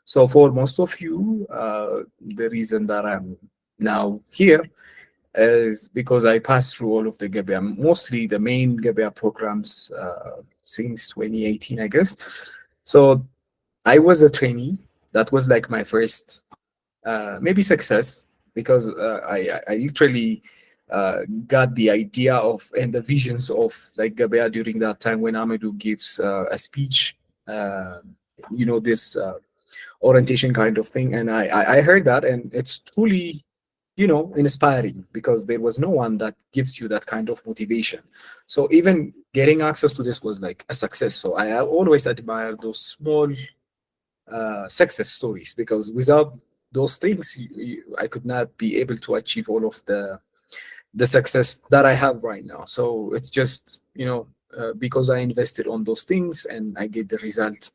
So for most of you, the reason that I'm now here is because I passed through all of the Gabea, mostly the main Gabea programs since 2018, I guess. So I was a trainee. That was like my first maybe success because I literally got the idea of and the visions of like Gabea during that time when Amadou gives a speech, uh, this orientation kind of thing, and I heard that, and it's truly inspiring because there was no one that gives you that kind of motivation. So even getting access to this was like a success. So I always admire those small success stories because without those things I could not be able to achieve all of the success that I have right now. So it's just because I invested on those things and I get the result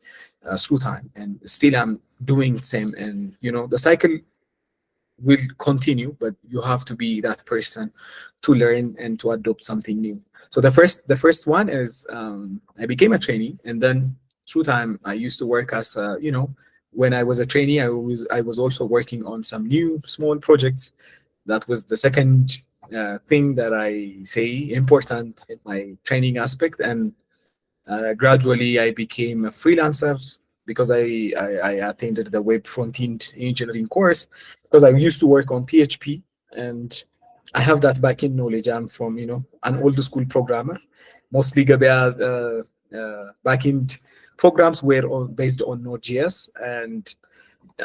through time, and still I'm doing the same, and the cycle will continue, but you have to be that person to learn and to adopt something new. So the first one is I became a trainee, and then through time I used to work as when I was a trainee, I was also working on some new small projects. That was the second thing that I say important in my training aspect, and gradually, I became a freelancer because I attended the web front-end engineering course because I used to work on PHP, and I have that back-end knowledge. I'm from, an old school programmer. Mostly Gabea back-end programs were based on Node.js, and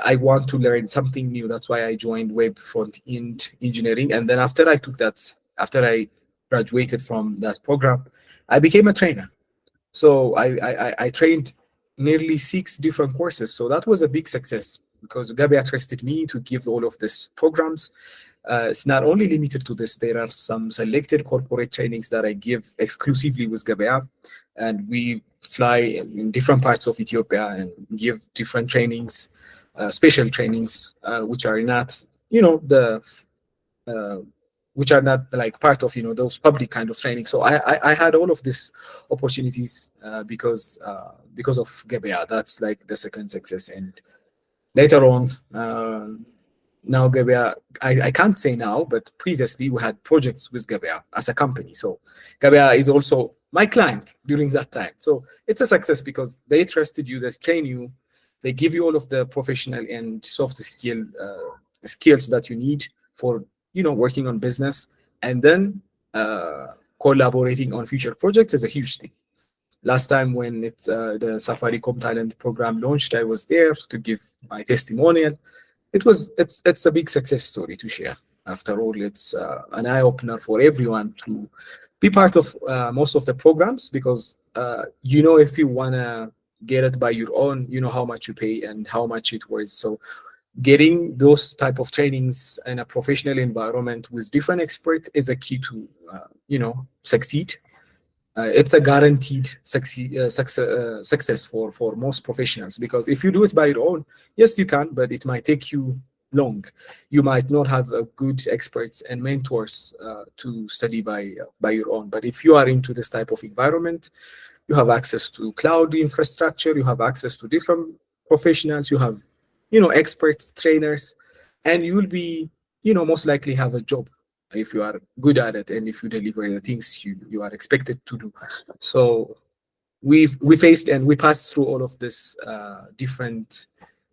I want to learn something new. That's why I joined web front-end engineering. And then after I graduated from that program, I became a trainer. So I trained nearly 6 different courses. So that was a big success because Gabia trusted me to give all of these programs. It's not only limited to this. There are some selected corporate trainings that I give exclusively with Gabia, and we fly in different parts of Ethiopia and give different trainings, special trainings, which are not, the uh, which are not like part of those public kind of training. So I had all of these opportunities because of Gabea. That's like the second success. And later on, now Gabea, I can't say now, but previously we had projects with Gabea as a company. So Gabea is also my client during that time. So it's a success because they trusted you, they train you, they give you all of the professional and soft skills that you need for working on business, and then uh, collaborating on future projects is a huge thing. Last time when the Safaricom Talent program launched, I was there to give my testimonial. It's a big success story to share. After all, it's an eye opener for everyone to be part of most of the programs because if you wanna get it by your own, you know how much you pay and how much it worth. So getting those type of trainings in a professional environment with different experts is a key to succeed. It's a guaranteed success for most professionals because if you do it by your own, yes, you can, but it might take you long. You might not have good experts and mentors to study by your own. But if you are into this type of environment, you have access to cloud infrastructure, you have access to different professionals, you have experts, trainers, and you will be most likely have a job if you are good at it and if you deliver the things you are expected to do. So we faced and we passed through all of this different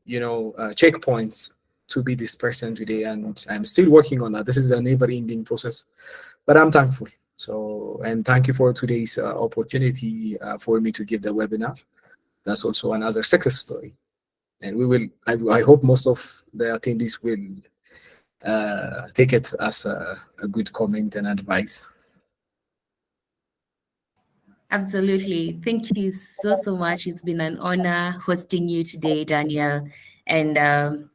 checkpoints to be this person today, and I'm still working on that. This is a never ending process, but I'm thankful. So, and thank you for today's opportunity for me to give the webinar. That's also another success story, and I hope most of the attendees will take it as a good comment and advice. Absolutely. Thank you so much. It's been an honor hosting you today, Daniel. And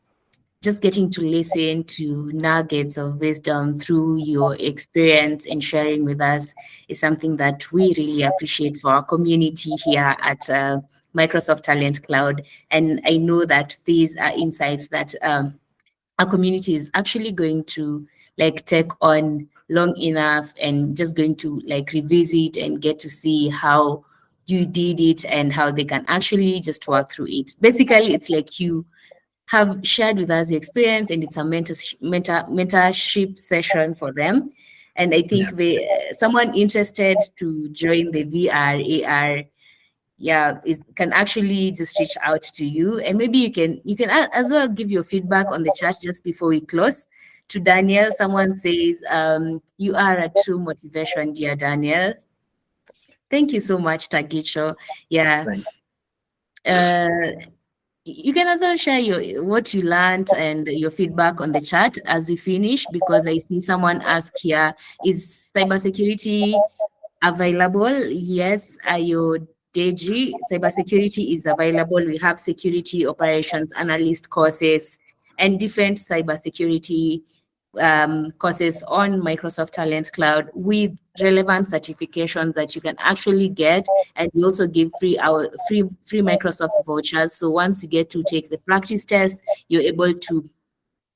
just getting to listen to nuggets of wisdom through your experience and sharing with us is something that we really appreciate for our community here at Microsoft Talent Cloud. And I know that these are insights that our community is actually going to like take on long enough and just going to like revisit and get to see how you did it and how they can actually just work through it. Basically, it's like you have shared with us your experience, and it's a mentorship session for them. And I Yeah. think someone interested to join the VR AR, yeah, can actually just reach out to you, and maybe you can as well give your feedback on the chat just before we close. To Daniel, someone says, you are a true motivation, dear Daniel. Thank you so much, Tagicho. Yeah. Thank Uh, you can also share what you learned and your feedback on the chat as we finish, because I see someone ask here, is cybersecurity available? Yes, Ayo Deji, cybersecurity is available. We have security operations analyst courses and different cybersecurity courses on Microsoft Talent Cloud with relevant certifications that you can actually get. And we also give free Microsoft vouchers. So once you get to take the practice test, you're able to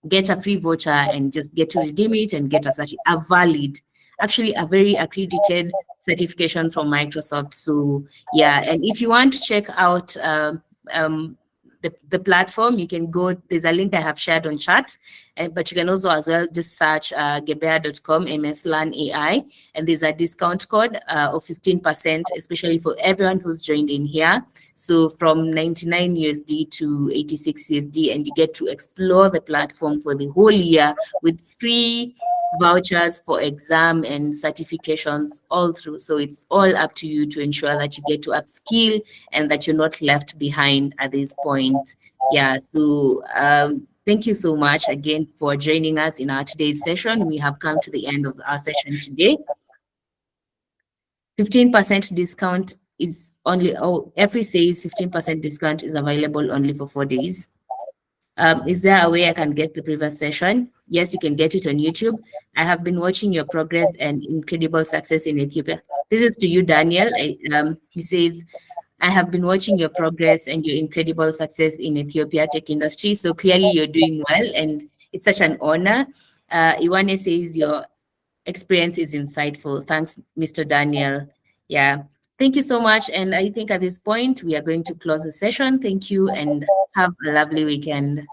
get a free voucher and just get to redeem it and get a valid, actually a very accredited certification from Microsoft. So yeah, and if you want to check out um, the platform, you can go, there's a link I have shared on chat, but you can also as well just search gebea.com MS-Learn AI, and there's a discount code of 15%, especially for everyone who's joined in here. So from 99 USD to 86 USD, and you get to explore the platform for the whole year with free vouchers for exam and certifications all through. So it's all up to you to ensure that you get to upskill and that you're not left behind at this point. Yeah, so thank you so much again for joining us in our today's session. We have come to the end of our session today. 15% discount is only, every says 15% discount is available only for 4 days. Is there a way I can get the previous session? Yes, you can get it on YouTube. I have been watching your progress and incredible success in Ethiopia. This is to you, Daniel. He says, I have been watching your progress and your incredible success in Ethiopia tech industry. So clearly you're doing well, and it's such an honor. Iwane says your experience is insightful. Thanks, Mr. Daniel. Yeah, thank you so much. And I think at this point, we are going to close the session. Thank you and have a lovely weekend.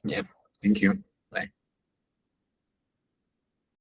Yeah. Thank you.